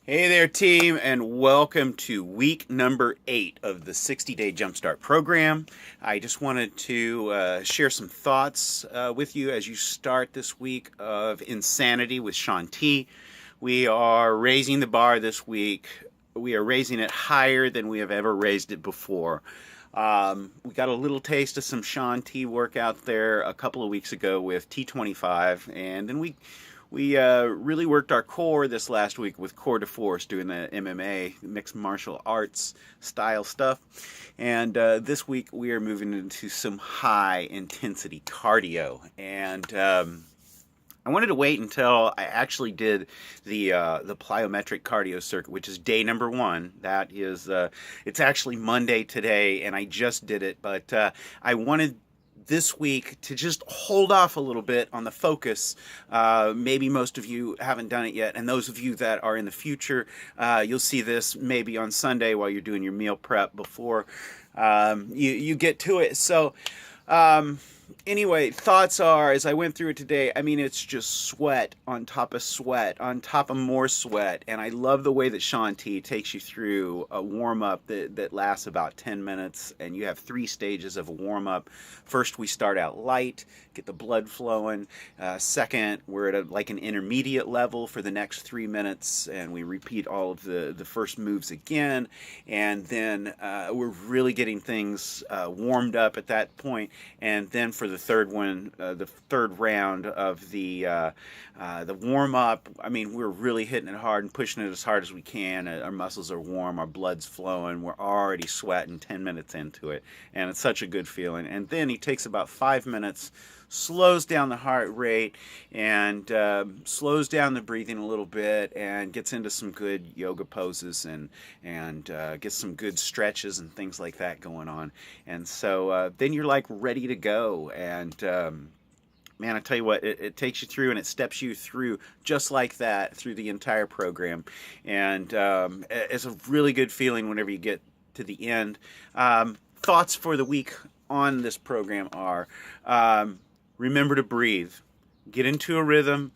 Hey there, team, and welcome to week number 8 of the 60-day Jumpstart program. I just wanted to share some thoughts with you as you start this week of Insanity with Shaun T. We are raising the bar this week. We are raising it higher than we have ever raised it before. We got a little taste of some Shaun T work out there a couple of weeks ago with T25, and then we really worked our core this last week with Core de Force, doing the MMA, mixed martial arts style stuff. And this week we are moving into some high intensity cardio. And I wanted to wait until I actually did the plyometric cardio circuit, which is day number 1. That is, it's actually Monday today, and I just did it. But I wanted this week to just hold off a little bit on the focus. Maybe most of you haven't done it yet, and those of you that are in the future, you'll see this maybe on Sunday while you're doing your meal prep before you get to it. So anyway, thoughts are, as I went through it today, I mean, it's just sweat on top of sweat on top of more sweat. And I love the way that Shaun T takes you through a warm-up that lasts about 10 minutes. And you have 3 stages of a warm-up. First, we start out light, get the blood flowing. Second, we're at like an intermediate level for the next 3 minutes. And we repeat all of the first moves again. And then we're really getting things warmed up at that point. And then for the third one, the third round of the warm up, I mean, we're really hitting it hard and pushing it as hard as we can. Our muscles are warm, our blood's flowing, we're already sweating 10 minutes into it, and it's such a good feeling. And then he takes about 5 minutes, slows down the heart rate, and slows down the breathing a little bit, and gets into some good yoga poses and gets some good stretches and things like that going on. And so then you're like ready to go. And man, I tell you what, it takes you through and it steps you through just like that through the entire program. And it's a really good feeling whenever you get to the end. Thoughts for the week on this program are remember to breathe. Get into a rhythm.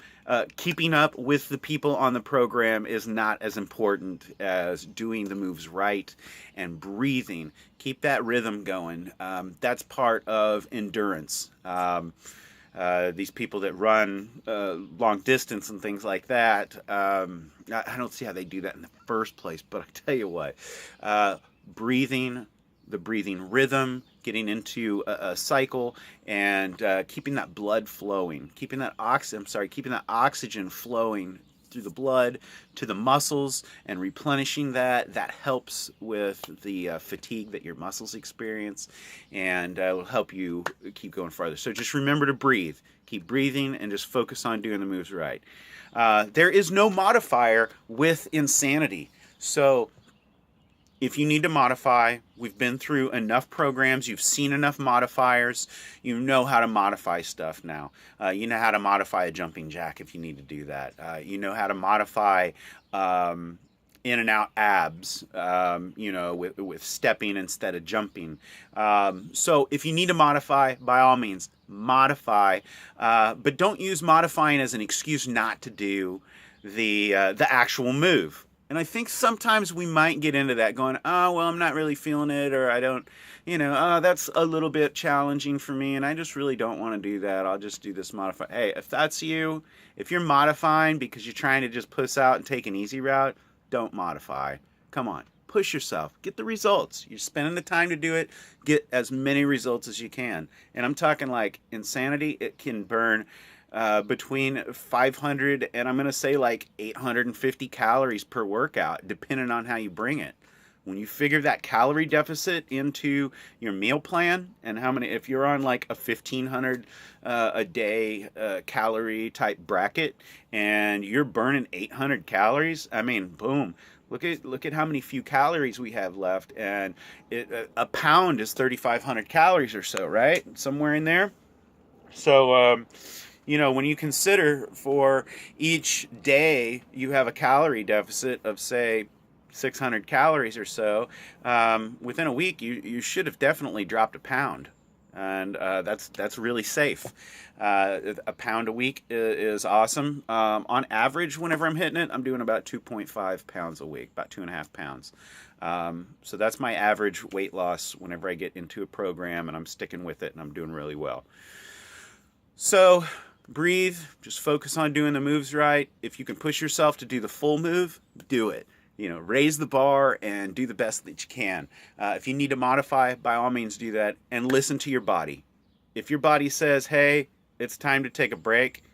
Keeping up with the people on the program is not as important as doing the moves right and breathing. Keep that rhythm going. That's part of endurance. These people that run long distance and things like that, I don't see how they do that in the first place, but I tell you what, breathing, the breathing rhythm, getting into a cycle, and keeping that blood flowing, keeping that oxygen flowing through the blood to the muscles and replenishing that helps with the fatigue that your muscles experience, and will help you keep going farther. So just remember to breathe, keep breathing, and just focus on doing the moves right. There is no modifier with Insanity. So if you need to modify, we've been through enough programs, you've seen enough modifiers, you know how to modify stuff now. You know how to modify a jumping jack if you need to do that. You know how to modify in and out abs, with stepping instead of jumping. So if you need to modify, by all means, modify. But don't use modifying as an excuse not to do the actual move. And I think sometimes we might get into that going, oh, well, I'm not really feeling it, or I don't, that's a little bit challenging for me, and I just really don't want to do that. I'll just do this modify. Hey, if that's you, if you're modifying because you're trying to just puss out and take an easy route, don't modify. Come on, push yourself. Get the results. You're spending the time to do it. Get as many results as you can. And I'm talking like Insanity, it can burn between 500 and I'm going to say like 850 calories per workout, depending on how you bring it. When you figure that calorie deficit into your meal plan and how many, if you're on like a 1500 a day calorie type bracket and you're burning 800 calories, I mean, boom. Look at how many few calories we have left, and a pound is 3,500 calories or so, right? Somewhere in there. So, when you consider for each day you have a calorie deficit of, say, 600 calories or so, within a week you should have definitely dropped a pound. and that's really safe. A pound a week is awesome. On average, whenever I'm hitting it, I'm doing about 2.5 pounds a week, about 2.5 pounds. So that's my average weight loss whenever I get into a program, and I'm sticking with it, and I'm doing really well. So breathe, just focus on doing the moves right. If you can push yourself to do the full move, do it. Raise the bar and do the best that you can. If you need to modify, by all means do that, and listen to your body. If your body says, hey, it's time to take a break,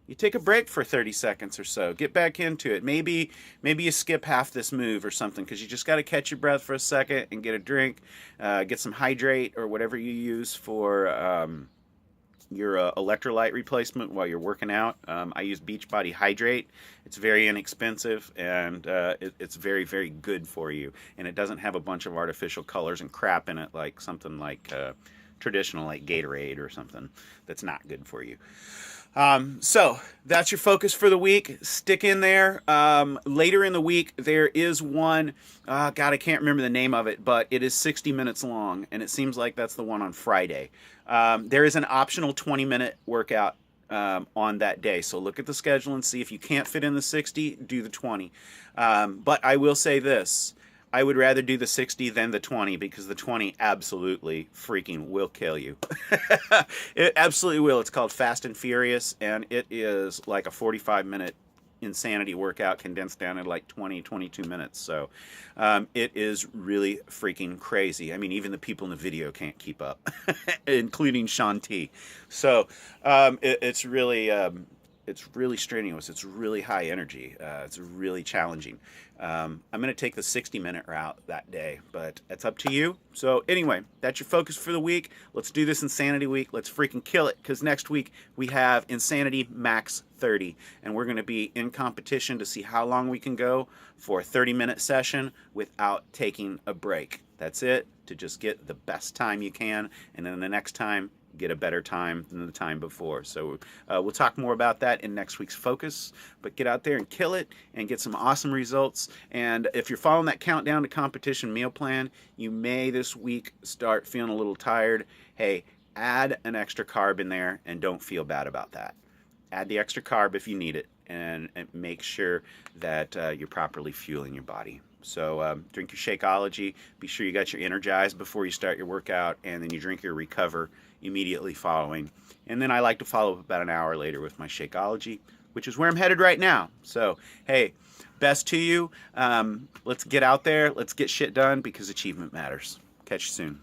you take a break for 30 seconds or so. Get back into it. Maybe you skip half this move or something, because you just got to catch your breath for a second and get a drink, get some hydrate or whatever you use for your electrolyte replacement while you're working out. I use Beachbody Hydrate. It's very inexpensive, and it's very, very good for you. And it doesn't have a bunch of artificial colors and crap in it like something like traditional, like Gatorade or something that's not good for you. So that's your focus for the week. Stick in there. Later in the week, there is one, God, I can't remember the name of it, but it is 60 minutes long, and it seems like that's the one on Friday. There is an optional 20-minute workout on that day. So look at the schedule and see if you can't fit in the 60, do the 20. But I will say this. I would rather do the 60 than the 20, because the 20 absolutely freaking will kill you. It absolutely will. It's called Fast and Furious, and it is like a 45-minute insanity workout condensed down in like 22 minutes. So it is really freaking crazy. I mean, even the people in the video can't keep up, including Shaun T. So it's really strenuous. It's really high energy. It's really challenging. I'm going to take the 60-minute route that day, but it's up to you. So anyway, that's your focus for the week. Let's do this Insanity Week. Let's freaking kill it, because next week we have Insanity Max 30, and we're going to be in competition to see how long we can go for a 30-minute session without taking a break. That's it, to just get the best time you can, and then the next time get a better time than the time before. So we'll talk more about that in next week's focus, but get out there and kill it and get some awesome results. And if you're following that countdown to competition meal plan, you may this week start feeling a little tired. Hey, add an extra carb in there, and don't feel bad about that. Add the extra carb if you need it, and make sure that you're properly fueling your body. So drink your Shakeology. Be sure you got your Energize before you start your workout, and then you drink your Recover immediately following. And then I like to follow up about an hour later with my Shakeology, which is where I'm headed right now. So, hey, best to you. Let's get out there. Let's get shit done, because achievement matters. Catch you soon.